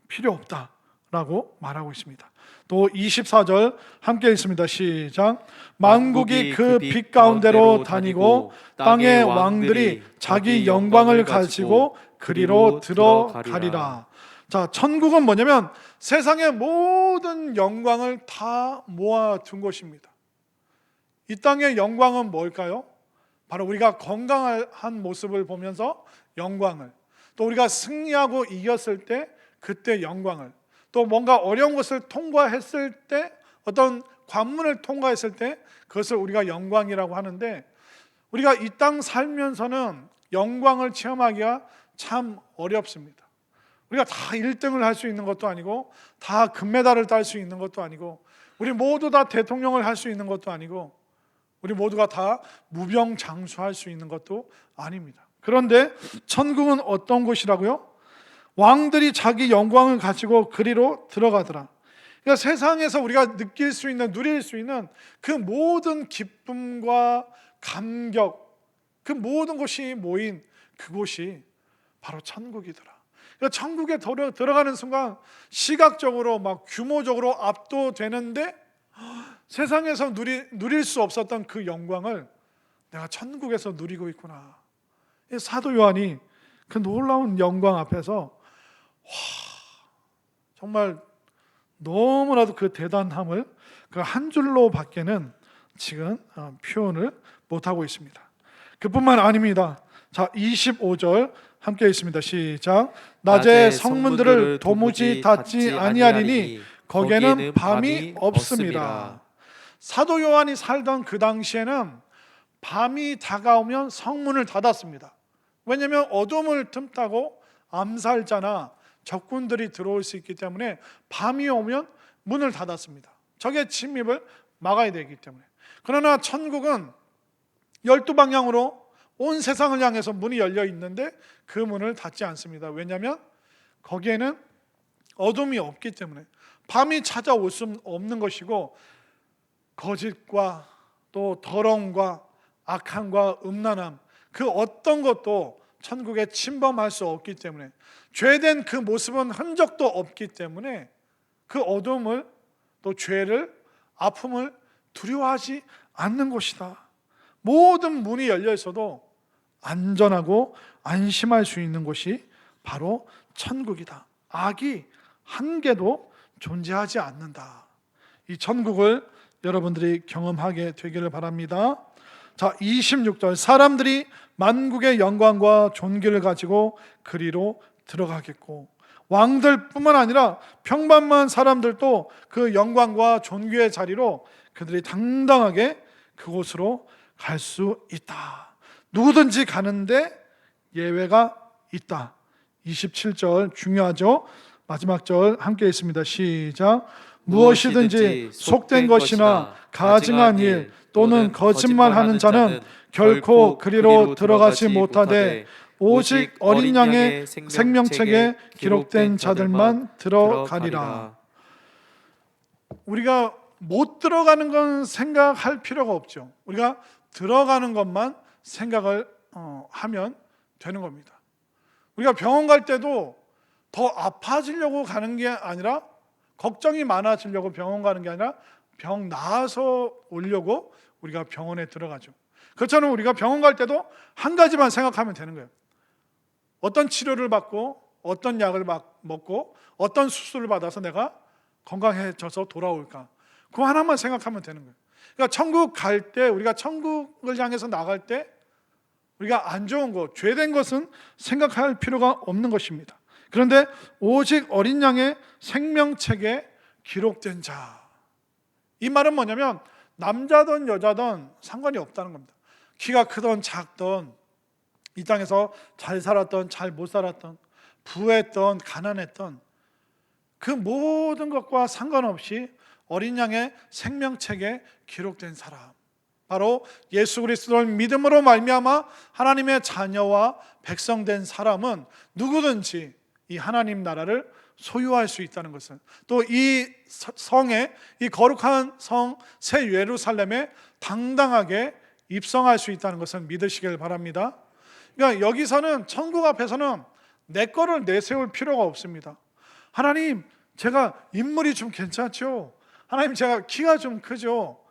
필요 없다라고 말하고 있습니다. 또 24절 함께 읽습니다. 시작. 만국이 그 빛 가운데로 다니고 땅의 왕들이 자기 영광을 가지고 그리로 들어가리라. 자, 천국은 뭐냐면 세상의 모든 영광을 다 모아둔 곳입니다. 이 땅의 영광은 뭘까요? 바로 우리가 건강한 모습을 보면서 영광을, 또 우리가 승리하고 이겼을 때 그때 영광을, 또 뭔가 어려운 것을 통과했을 때, 어떤 관문을 통과했을 때 그것을 우리가 영광이라고 하는데, 우리가 이 땅 살면서는 영광을 체험하기가 참 어렵습니다. 우리가 다 1등을 할 수 있는 것도 아니고 다 금메달을 딸 수 있는 것도 아니고 우리 모두 다 대통령을 할 수 있는 것도 아니고 우리 모두가 다 무병장수할 수 있는 것도 아닙니다. 그런데 천국은 어떤 곳이라고요? 왕들이 자기 영광을 가지고 그리로 들어가더라. 그러니까 세상에서 우리가 느낄 수 있는, 누릴 수 있는 그 모든 기쁨과 감격, 그 모든 것이 모인 그곳이 바로 천국이더라. 그러니까 천국에 들어가는 순간 시각적으로 막 규모적으로 압도되는데 세상에서 누릴 수 없었던 그 영광을 내가 천국에서 누리고 있구나. 사도 요한이 그 놀라운 영광 앞에서 정말 너무나도 그 대단함을 그 한 줄로 밖에는 지금 표현을 못하고 있습니다. 그뿐만 아닙니다. 자, 25절 함께 있습니다. 시작. 낮에 성문들을 도무지 닫지 아니하리니 거기에는 밤이 없음이라. 사도 요한이 살던 그 당시에는 밤이 다가오면 성문을 닫았습니다. 왜냐하면 어둠을 틈타고 암살자나 적군들이 들어올 수 있기 때문에 밤이 오면 문을 닫았습니다. 적의 침입을 막아야 되기 때문에. 그러나 천국은 12방향으로 온 세상을 향해서 문이 열려 있는데 그 문을 닫지 않습니다. 왜냐하면 거기에는 어둠이 없기 때문에 밤이 찾아올 수 없는 것이고, 거짓과 또 더러움과 악함과 음란함, 그 어떤 것도 천국에 침범할 수 없기 때문에, 죄된 그 모습은 흔적도 없기 때문에 그 어둠을, 또 죄를, 아픔을 두려워하지 않는 곳이다. 모든 문이 열려 있어도 안전하고 안심할 수 있는 곳이 바로 천국이다. 악이 한 개도 존재하지 않는다. 이 천국을 여러분들이 경험하게 되기를 바랍니다. 자, 26절, 사람들이 만국의 영광과 존귀를 가지고 그리로 들어가겠고, 왕들뿐만 아니라 평범한 사람들도 그 영광과 존귀의 자리로 그들이 당당하게 그곳으로 갈 수 있다. 누구든지 가는데 예외가 있다. 27절 중요하죠. 마지막 절 함께 있습니다. 시작. 무엇이든지 속된 것이나 가증한 일 또는 거짓말하는 자는 결코 그리로 들어가지 못하되 오직 어린 양의 생명책에 기록된 자들만 들어가리라. 우리가 못 들어가는 건 생각할 필요가 없죠. 우리가 들어가는 것만 생각을 하면 되는 겁니다. 우리가 병원 갈 때도 더 아파지려고 가는 게 아니라, 걱정이 많아지려고 병원 가는 게 아니라 병 나아서 오려고 우리가 병원에 들어가죠. 그렇잖아요. 우리가 병원 갈 때도 한 가지만 생각하면 되는 거예요. 어떤 치료를 받고 어떤 약을 먹고 어떤 수술을 받아서 내가 건강해져서 돌아올까, 그거 하나만 생각하면 되는 거예요. 그러니까 천국 갈 때, 우리가 천국을 향해서 나갈 때 우리가 안 좋은 것, 죄된 것은 생각할 필요가 없는 것입니다. 그런데 오직 어린 양의 생명책에 기록된 자, 이 말은 뭐냐면 남자든 여자든 상관이 없다는 겁니다. 키가 크던 작던, 이 땅에서 잘 살았던 잘 못 살았던, 부했던 가난했던, 그 모든 것과 상관없이 어린 양의 생명책에 기록된 사람, 바로 예수 그리스도를 믿음으로 말미암아 하나님의 자녀와 백성된 사람은 누구든지 이 하나님 나라를 소유할 수 있다는 것은, 또 이 성에, 이 거룩한 성 새 예루살렘에 당당하게 입성할 수 있다는 것을 믿으시길 바랍니다. 그러니까 여기서는, 천국 앞에서는 내 거를 내세울 필요가 없습니다. 하나님, 제가 인물이 좀 괜찮죠? 하나님, 제가 키가 좀 크죠?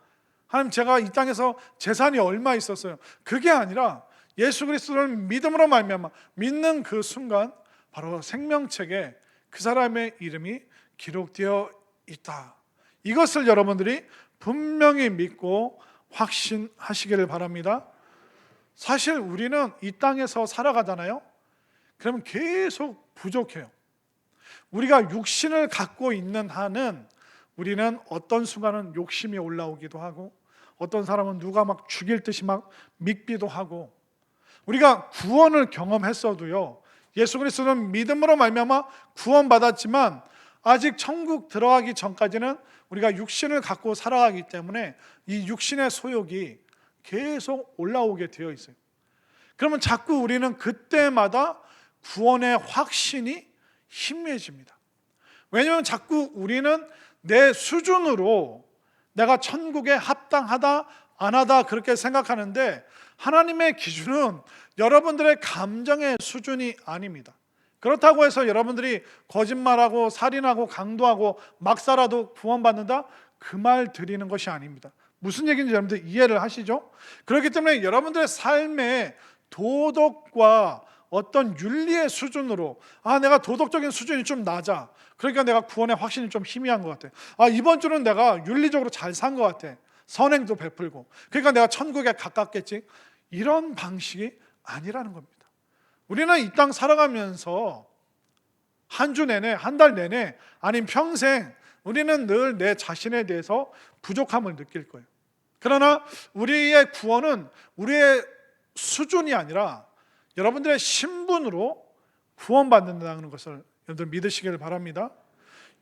하나님, 제가 이 땅에서 재산이 얼마 있었어요? 그게 아니라 예수 그리스도를 믿음으로 말미암아 믿는 그 순간 바로 생명책에 그 사람의 이름이 기록되어 있다. 이것을 여러분들이 분명히 믿고 확신하시기를 바랍니다. 사실 우리는 이 땅에서 살아가잖아요. 그러면 계속 부족해요. 우리가 육신을 갖고 있는 한은 우리는 어떤 순간은 욕심이 올라오기도 하고, 어떤 사람은 누가 막 죽일 듯이 막 믿기도 하고, 우리가 구원을 경험했어도요, 예수 그리스도는 믿음으로 말미암아 구원받았지만 아직 천국 들어가기 전까지는 우리가 육신을 갖고 살아가기 때문에 이 육신의 소욕이 계속 올라오게 되어 있어요. 그러면 자꾸 우리는 그때마다 구원의 확신이 희미해집니다. 왜냐하면 자꾸 우리는 내 수준으로 내가 천국에 합당하다 안 하다 그렇게 생각하는데, 하나님의 기준은 여러분들의 감정의 수준이 아닙니다. 그렇다고 해서 여러분들이 거짓말하고 살인하고 강도하고 막 살아도 구원받는다, 그 말 드리는 것이 아닙니다. 무슨 얘기인지 여러분들 이해를 하시죠? 그렇기 때문에 여러분들의 삶의 도덕과 어떤 윤리의 수준으로, 내가 도덕적인 수준이 좀 낮아, 그러니까 내가 구원의 확신이 좀 희미한 것 같아. 이번 주는 내가 윤리적으로 잘 산 것 같아, 선행도 베풀고, 그러니까 내가 천국에 가깝겠지. 이런 방식이 아니라는 겁니다. 우리는 이 땅 살아가면서 한 주 내내, 한 달 내내, 아니면 평생 우리는 늘 내 자신에 대해서 부족함을 느낄 거예요. 그러나 우리의 구원은 우리의 수준이 아니라 여러분들의 신분으로 구원받는다는 것을 여러분들 믿으시길 바랍니다.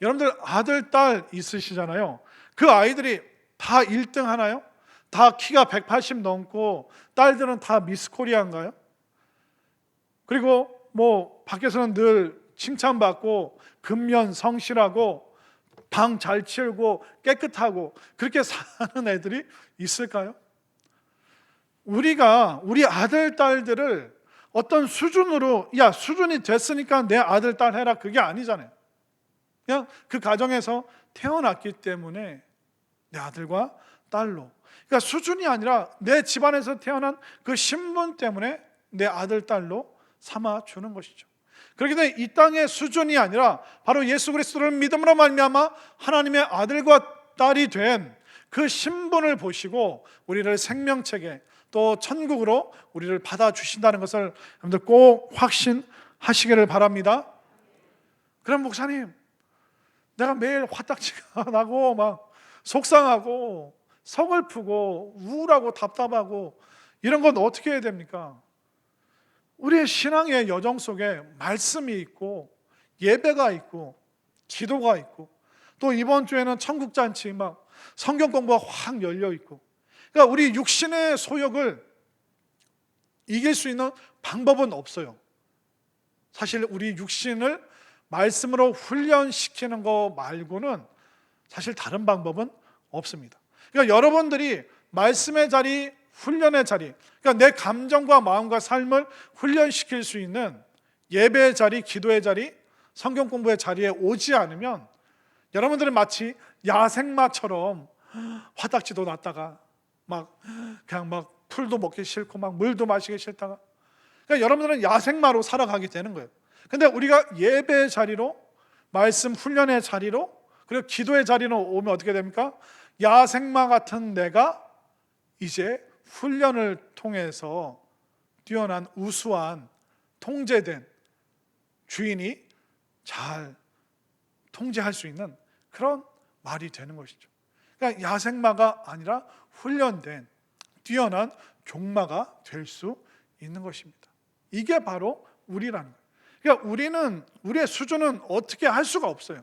여러분들 아들, 딸 있으시잖아요. 그 아이들이 다 1등 하나요? 다 키가 180 넘고 딸들은 다 미스 코리아인가요? 그리고 뭐 밖에서는 늘 칭찬받고 근면 성실하고 방 잘 치우고 깨끗하고 그렇게 사는 애들이 있을까요? 우리가 우리 아들 딸들을 어떤 수준으로 야 수준이 됐으니까 내 아들 딸 해라 그게 아니잖아요. 그냥 그 가정에서 태어났기 때문에 내 아들과 딸로, 그러니까 수준이 아니라 내 집안에서 태어난 그 신분 때문에 내 아들 딸로 삼아 주는 것이죠. 그렇기 때문에 이 땅의 수준이 아니라 바로 예수 그리스도를 믿음으로 말미암아 하나님의 아들과 딸이 된 그 신분을 보시고 우리를 생명책에 또 천국으로 우리를 받아주신다는 것을 여러분들 꼭 확신하시기를 바랍니다. 그럼 목사님, 내가 매일 화딱지가 나고 막 속상하고 서글프고 우울하고 답답하고 이런 건 어떻게 해야 됩니까? 우리의 신앙의 여정 속에 말씀이 있고 예배가 있고 기도가 있고 또 이번 주에는 천국잔치 막 성경 공부가 확 열려 있고, 그러니까 우리 육신의 소욕을 이길 수 있는 방법은 없어요. 사실 우리 육신을 말씀으로 훈련시키는 거 말고는 사실 다른 방법은 없습니다. 그러니까 여러분들이 말씀의 자리, 훈련의 자리, 그러니까 내 감정과 마음과 삶을 훈련시킬 수 있는 예배의 자리, 기도의 자리, 성경 공부의 자리에 오지 않으면 여러분들은 마치 야생마처럼 화딱지도 났다가 막 그냥 막 풀도 먹기 싫고 막 물도 마시기 싫다가, 그러니까 여러분들은 야생마로 살아가게 되는 거예요. 근데 우리가 예배의 자리로, 말씀 훈련의 자리로, 그리고 기도의 자리로 오면 어떻게 됩니까? 야생마 같은 내가 이제 훈련을 통해서 뛰어난 우수한 통제된 주인이 잘 통제할 수 있는 그런 말이 되는 것이죠. 그러니까 야생마가 아니라 훈련된 뛰어난 종마가 될 수 있는 것입니다. 이게 바로 우리라는 거예요. 그러니까 우리는 우리의 수준은 어떻게 할 수가 없어요.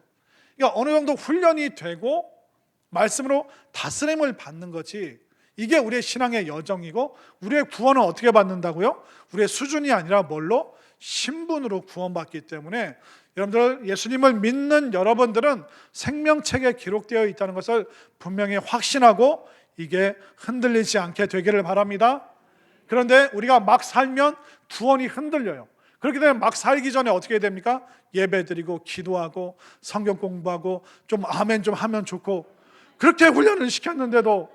그러니까 어느 정도 훈련이 되고 말씀으로 다스림을 받는 거지, 이게 우리의 신앙의 여정이고 우리의 구원은 어떻게 받는다고요? 우리의 수준이 아니라 뭘로? 신분으로 구원받기 때문에 여러분들, 예수님을 믿는 여러분들은 생명책에 기록되어 있다는 것을 분명히 확신하고 이게 흔들리지 않게 되기를 바랍니다. 그런데 우리가 막 살면 구원이 흔들려요. 그렇기 때문에 막 살기 전에 어떻게 해야 됩니까? 예배드리고 기도하고 성경 공부하고 좀 아멘 좀 하면 좋고, 그렇게 훈련을 시켰는데도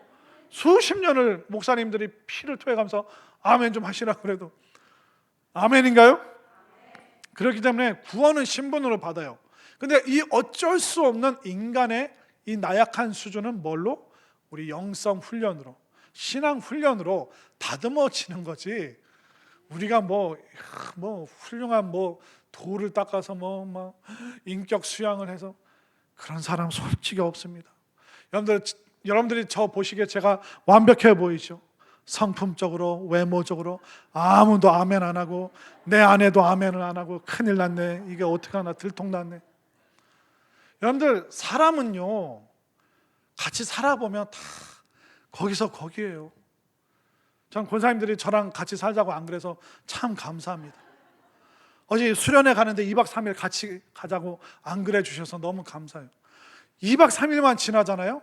수십 년을 목사님들이 피를 토해가면서 아멘 좀 하시라고 그래도 아멘인가요? 그렇기 때문에 구원은 신분으로 받아요. 근데 이 어쩔 수 없는 인간의 이 나약한 수준은 뭘로? 우리 영성 훈련으로, 신앙 훈련으로 다듬어지는 거지. 우리가 뭐 훌륭한 돌을 닦아서 막 인격 수양을 해서 그런 사람 솔직히 없습니다. 여러분들이 저 보시기에 제가 완벽해 보이죠? 성품적으로, 외모적으로 아무도 아멘 안 하고 내 아내도 아멘을 안 하고 큰일 났네, 이게 어떻게 하나 들통났네. 여러분들, 사람은요 같이 살아보면 다 거기서 거기에요. 전 권사님들이 저랑 같이 살자고 안 그래서 참 감사합니다. 어제 수련회 가는데 2박 3일 같이 가자고 안 그래 주셔서 너무 감사해요. 2박 3일만 지나잖아요,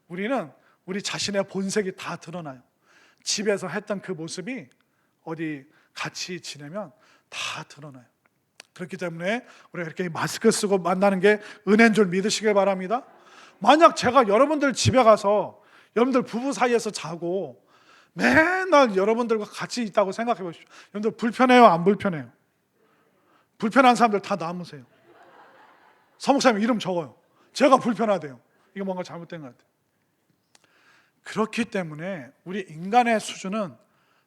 우리는 우리 자신의 본색이 다 드러나요. 집에서 했던 그 모습이 어디 같이 지내면 다 드러나요. 그렇기 때문에 우리가 이렇게 마스크 쓰고 만나는 게 은혜인 줄 믿으시길 바랍니다. 만약 제가 여러분들 집에 가서 여러분들 부부 사이에서 자고 맨날 여러분들과 같이 있다고 생각해 보십시오. 여러분들 불편해요, 안 불편해요? 불편한 사람들 다 남으세요. 서목사님 이름 적어요. 제가 불편하대요. 이게 뭔가 잘못된 것 같아요. 그렇기 때문에 우리 인간의 수준은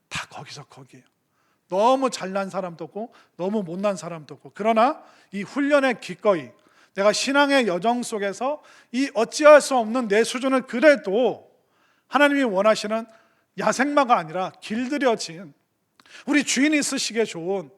다 거기서 거기에요. 너무 잘난 사람도 없고 너무 못난 사람도 없고, 그러나 이 훈련의 기꺼이, 내가 신앙의 여정 속에서 이 어찌할 수 없는 내 수준을 그래도 하나님이 원하시는 야생마가 아니라 길들여진 우리 주인이 쓰시기에 좋은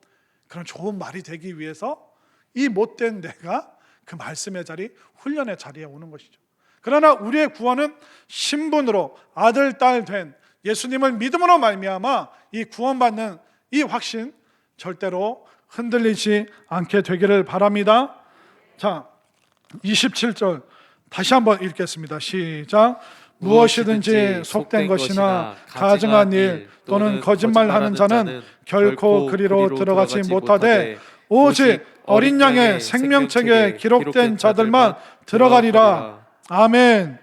그런 좋은 말이 되기 위해서 이 못된 내가 그 말씀의 자리, 훈련의 자리에 오는 것이죠. 그러나 우리의 구원은 신분으로 아들, 딸 된 예수님을 믿음으로 말미암아 이 구원받는 이 확신 절대로 흔들리지 않게 되기를 바랍니다. 자, 27절 다시 한번 읽겠습니다. 시작. 무엇이든지 속된 것이나 가증한 일 또는 거짓말하는 자는 결코 그리로 들어가지 못하되 오직 어린 양의 생명책에 기록된 자들만 들어가리라. 아멘.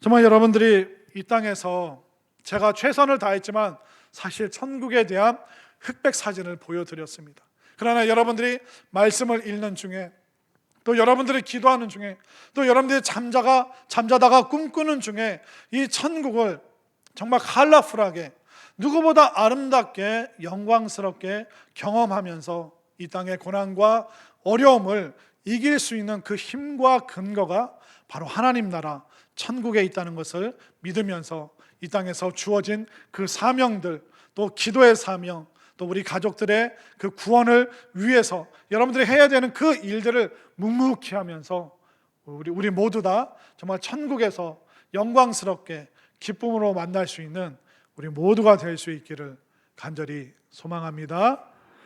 정말 여러분들이 이 땅에서 제가 최선을 다했지만 사실 천국에 대한 흑백 사진을 보여드렸습니다. 그러나 여러분들이 말씀을 읽는 중에, 또 여러분들이 기도하는 중에, 또 여러분들이 잠자다가 꿈꾸는 중에 이 천국을 정말 컬러풀하게, 누구보다 아름답게 영광스럽게 경험하면서 이 땅의 고난과 어려움을 이길 수 있는 그 힘과 근거가 바로 하나님 나라 천국에 있다는 것을 믿으면서 이 땅에서 주어진 그 사명들, 또 기도의 사명, 또 우리 가족들의 그 구원을 위해서 여러분들이 해야 되는 그 일들을 묵묵히 하면서 우리 모두 다 정말 천국에서 영광스럽게 기쁨으로 만날 수 있는 우리 모두가 될 수 있기를 간절히 소망합니다.